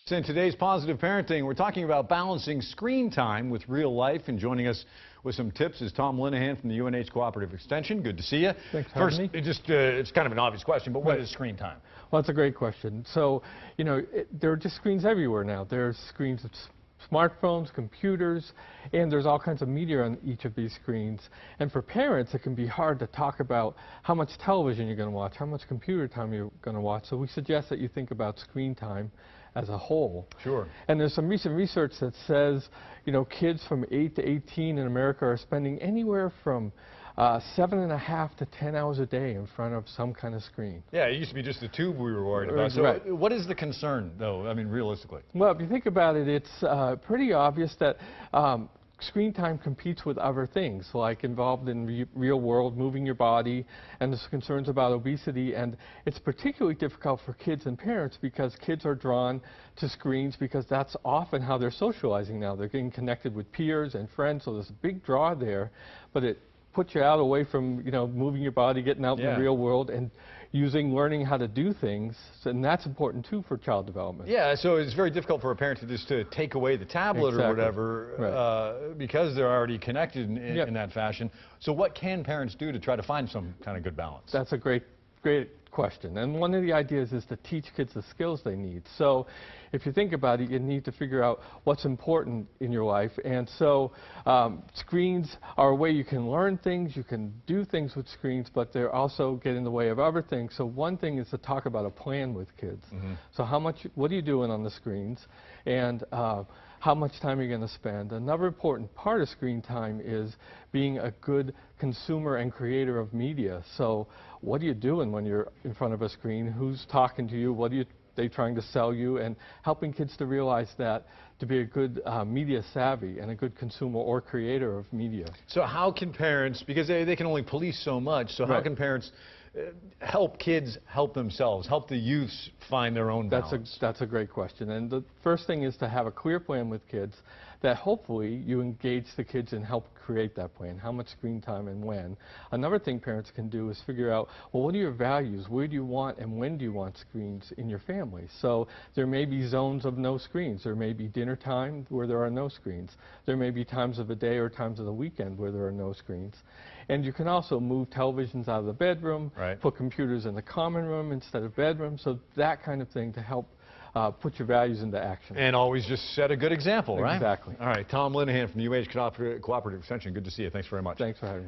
In today's Positive Parenting, we're talking about balancing screen time with real life, and joining us with some tips is Tom Linehan from the UNH Cooperative Extension. Good to see you. Thanks for having me. It's kind of an obvious question, but what is screen time? Well, that's a great question. So, there are just screens everywhere now. There's screens of smartphones, computers, and there's all kinds of media on each of these screens. And for parents, it can be hard to talk about how much television you're going to watch, how much computer time you're going to watch. So we suggest that you think about screen time as a whole. Sure. And there's some recent research that says, kids from 8 to 18 in America are spending anywhere from 7.5 to 10 hours a day in front of some kind of screen. Yeah, it used to be just the tube we were worried about. So right. What is the concern, though, I mean, realistically? Well, if you think about it, it's pretty obvious that screen time competes with other things, like involved in real world, moving your body, and there's concerns about obesity. And it's particularly difficult for kids and parents because kids are drawn to screens because that's often how they're socializing now. They're getting connected with peers and friends, so there's a big draw there. But it puts you out away from, moving your body, getting out in the real world, and learning how to do things, and that's important too for child development. Yeah, so it's very difficult for a parent to just take away the tablet or whatever, because they're already connected in that fashion. So what can parents do to try to find some kind of good balance? That's a great question. And one of the ideas is to teach kids the skills they need. So if you think about it, you need to figure out what's important in your life. And so screens are a way you can learn things, you can do things with screens, but they also get in the way of other things. So one thing is to talk about a plan with kids. So what are you doing on the screens? And how much time are you going to spend? Another important part of screen time is being a good consumer and creator of media. So what are you doing when you're in front of a screen? Who's talking to you? What are they trying to sell you? And helping kids to realize that to be a good media savvy and a good consumer or creator of media. So how can parents, because they can only police so much, so how can parents help kids help themselves, help the youths find their own balance? That's a great question. And the first thing is to have a clear plan with kids that hopefully you engage the kids and help create that plan, how much screen time and when. Another thing parents can do is figure out, well, what are your values? Where do you want and when do you want screens in your family? So there may be zones of no screens. There may be dinner time where there are no screens. There may be times of the day or times of the weekend where there are no screens. And you can also move televisions out of the bedroom, put computers in the common room instead of bedroom, so that kind of thing to help put your values into action. And always just set a good example, right? Exactly. All right, Tom Linehan from the UNH Cooperative Extension, good to see you. Thanks very much. Thanks for having me.